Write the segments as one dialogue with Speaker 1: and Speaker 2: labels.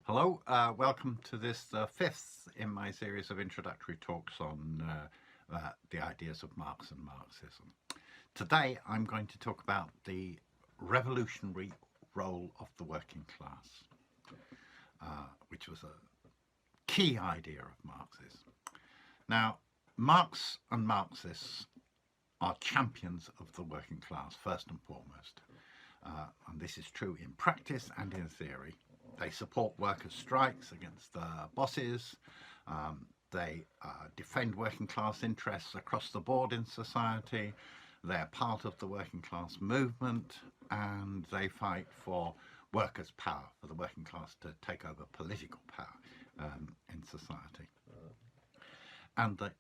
Speaker 1: Hello, welcome to this fifth in my series of introductory talks on the ideas of Marx and Marxism. Today I'm going to talk about the revolutionary role of the working class, which was a key idea of Marxism. Now, Marx and Marxists are champions of the working class, first and foremost. And this is true in practice and in theory. They support workers' strikes against the bosses. They defend working class interests across the board in society. They're part of the working class movement, and they fight for workers' power, for the working class to take over political power in society. And the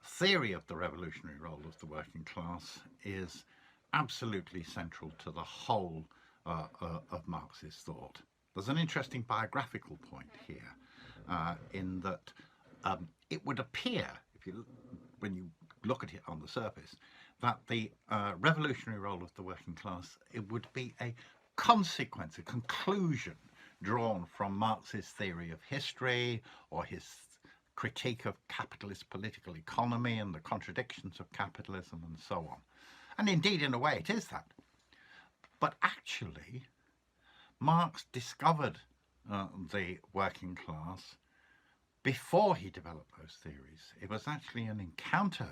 Speaker 1: theory of the revolutionary role of the working class is absolutely central to the whole of Marxist thought. There's an interesting biographical point here in that it would appear, when you look at it on the surface, that the revolutionary role of the working class, it would be a consequence, a conclusion drawn from Marx's theory of history or his critique of capitalist political economy and the contradictions of capitalism and so on. And indeed, in a way, it is that. But actually, Marx discovered the working class before he developed those theories. It was actually an encounter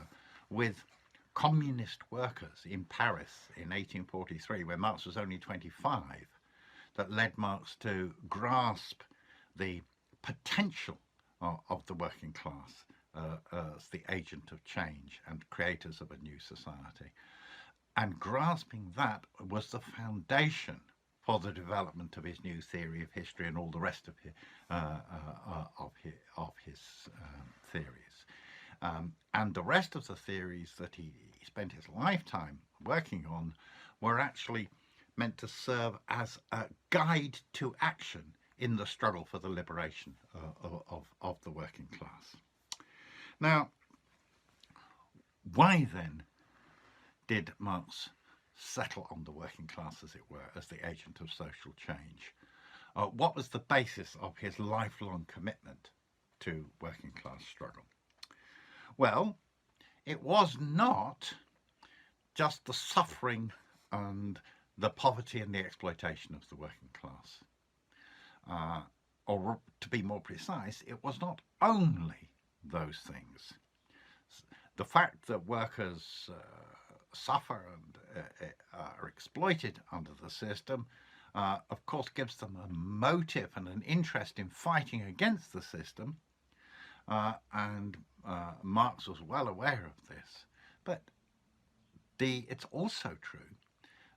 Speaker 1: with communist workers in Paris in 1843, when Marx was only 25, that led Marx to grasp the potential of the working class as the agent of change and creators of a new society. And grasping that was the foundation for the development of his new theory of history and all the rest of his theories. And the rest of the theories that he spent his lifetime working on were actually meant to serve as a guide to action in the struggle for the liberation of the working class. Now, why then did Marx settle on the working class, as it were, as the agent of social change? What was the basis of his lifelong commitment to working class struggle? Well, it was not just the suffering and the poverty and the exploitation of the working class. Or to be more precise, it was not only those things. The fact that workers suffer and are exploited under the system, of course, gives them a motive and an interest in fighting against the system, and Marx was well aware of this. But it's also true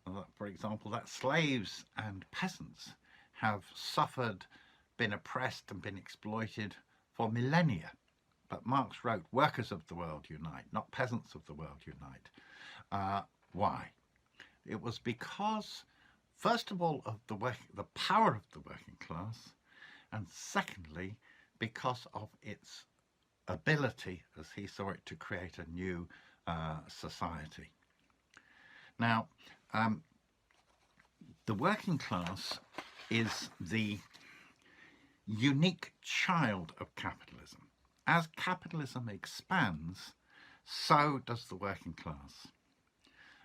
Speaker 1: that, for example, that slaves and peasants have suffered, been oppressed and been exploited for millennia. But Marx wrote, "Workers of the world unite, not peasants of the world unite." Why? It was because, first of all, of the power of the working class, and secondly, because of its ability, as he saw it, to create a new society. Now, the working class is the unique child of capitalism. As capitalism expands, so does the working class.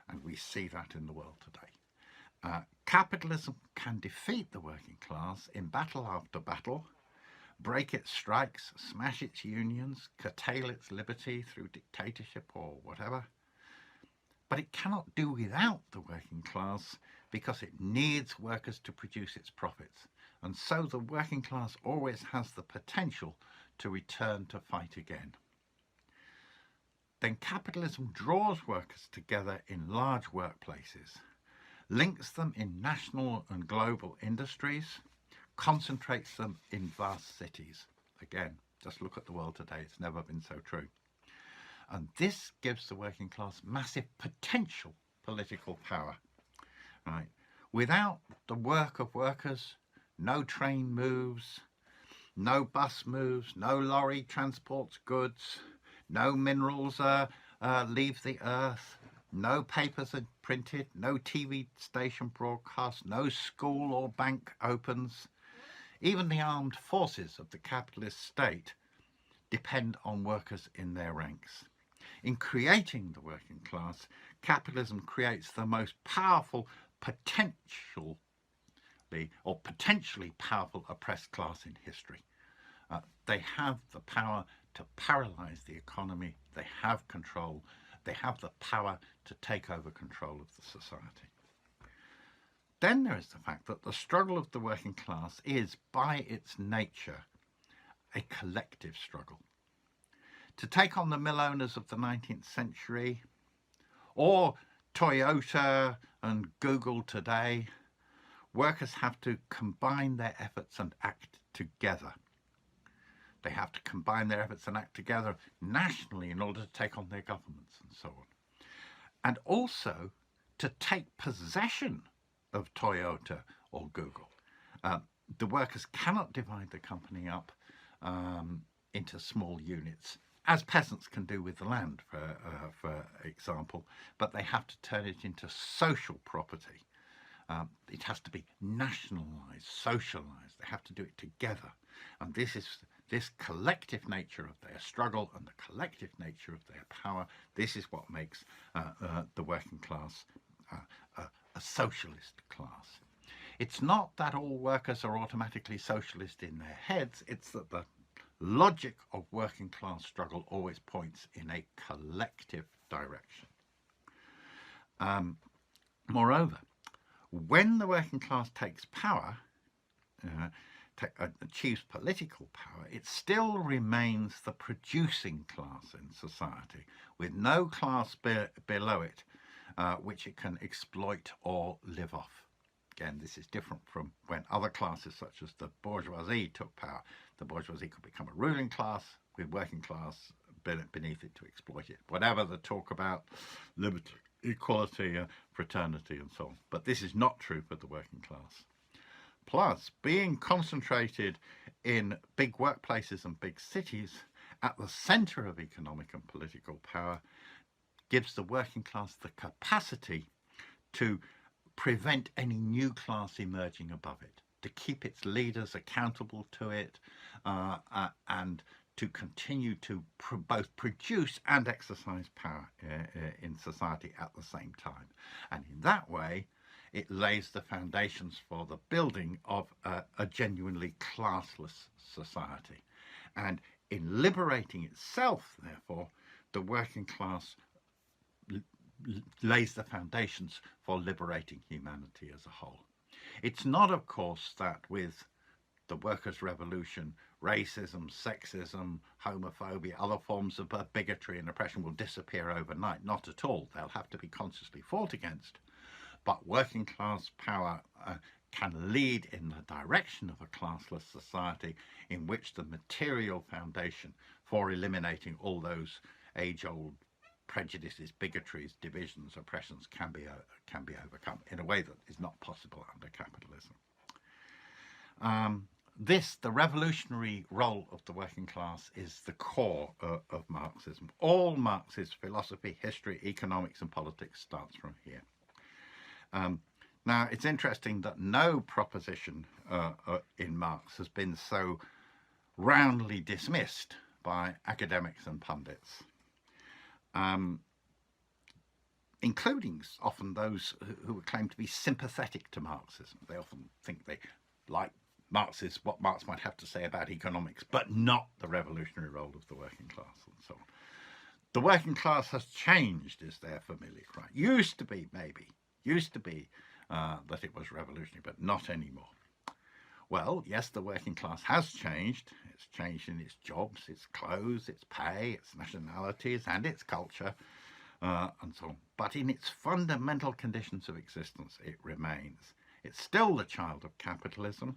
Speaker 1: And we see that in the world today. Capitalism can defeat the working class in battle after battle, break its strikes, smash its unions, curtail its liberty through dictatorship or whatever. But it cannot do without the working class because it needs workers to produce its profits. And so the working class always has the potential to return to fight again. Then capitalism draws workers together in large workplaces, links them in national and global industries, concentrates them in vast cities. Again, just look at the world today, it's never been so true. And this gives the working class massive potential political power. Right? Without the work of workers, no train moves, no bus moves, no lorry transports goods, no minerals leave the earth, no papers are printed, no TV station broadcasts, no school or bank opens. Even the armed forces of the capitalist state depend on workers in their ranks. In creating the working class, capitalism creates the most powerful potentially powerful oppressed class in history. They have the power to paralyze the economy. They have control. They have the power to take over control of the society. Then there is the fact that the struggle of the working class is, by its nature, a collective struggle. To take on the mill owners of the 19th century, or Toyota and Google today, workers have to combine their efforts and act together. They have to combine their efforts and act together nationally in order to take on their governments and so on. And also to take possession of Toyota or Google. The workers cannot divide the company up into small units, as peasants can do with the land, for example, but they have to turn it into social property. It has to be nationalised, socialised. They have to do it together. And this collective nature of their struggle and the collective nature of their power, this is what makes the working class a socialist class. It's not that all workers are automatically socialist in their heads, it's that the logic of working class struggle always points in a collective direction. Moreover, when the working class takes power, achieves political power, it still remains the producing class in society, with no class below it which it can exploit or live off. Again, this is different from when other classes such as the bourgeoisie took power. The bourgeoisie could become a ruling class with working class beneath it to exploit it. Whatever the talk about liberty, equality, fraternity and so on. But this is not true for the working class. Plus, being concentrated in big workplaces and big cities at the centre of economic and political power gives the working class the capacity to prevent any new class emerging above it, to keep its leaders accountable to it, and to continue to both produce and exercise power in society at the same time. And in that way, it lays the foundations for the building of a genuinely classless society. And in liberating itself, therefore, the working class lays the foundations for liberating humanity as a whole. It's not, of course, that with the workers' revolution, racism, sexism, homophobia, other forms of bigotry and oppression will disappear overnight. Not at all. They'll have to be consciously fought against. But working class power can lead in the direction of a classless society in which the material foundation for eliminating all those age-old prejudices, bigotries, divisions, oppressions can be overcome in a way that is not possible under capitalism. The revolutionary role of the working class is the core of Marxism. All Marxist philosophy, history, economics and politics starts from here. Now, it's interesting that no proposition in Marx has been so roundly dismissed by academics and pundits. Including often those who claim to be sympathetic to Marxism. They often think they like what Marx might have to say about economics, but not the revolutionary role of the working class and so on. The working class has changed is their familiar cry. Used to be that it was revolutionary, but not anymore. Well, yes, the working class has changed. It's changed in its jobs, its clothes, its pay, its nationalities, and its culture, and so on. But in its fundamental conditions of existence, it remains. It's still the child of capitalism,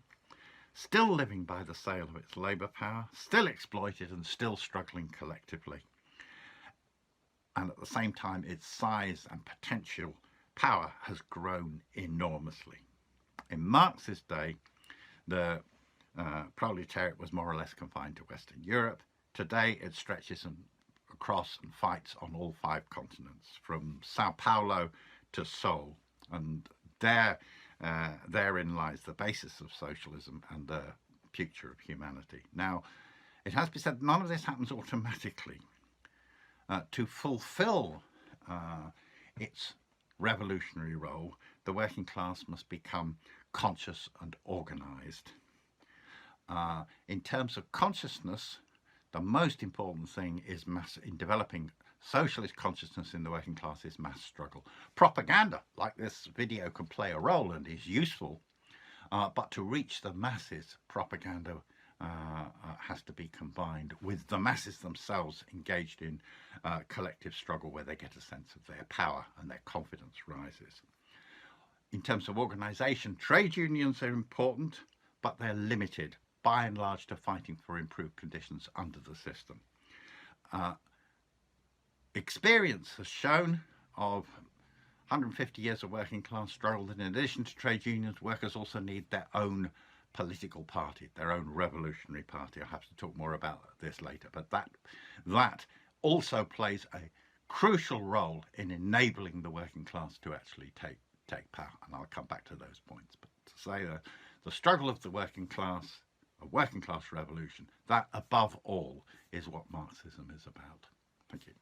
Speaker 1: still living by the sale of its labour power, still exploited and still struggling collectively. And at the same time, its size and potential power has grown enormously. In Marx's day, the proletariat was more or less confined to Western Europe. Today, it stretches across and fights on all 5 continents, from Sao Paulo to Seoul. And therein lies the basis of socialism and the future of humanity. Now, it has been said none of this happens automatically. To fulfill its revolutionary role, the working class must become conscious and organised. In terms of consciousness, the most important thing is in developing socialist consciousness in the working class is mass struggle. Propaganda, like this video, can play a role and is useful, but to reach the masses, propaganda has to be combined with the masses themselves engaged in collective struggle where they get a sense of their power and their confidence rises. In terms of organisation, trade unions are important, but they're limited by and large to fighting for improved conditions under the system. Experience has shown of 150 years of working class struggle that in addition to trade unions, workers also need their own political party, their own revolutionary party. I'll have to talk more about this later, but that also plays a crucial role in enabling the working class to actually take power, and I'll come back to those points. But to say that the struggle of the working class, a working class revolution, that above all is what Marxism is about. Thank you.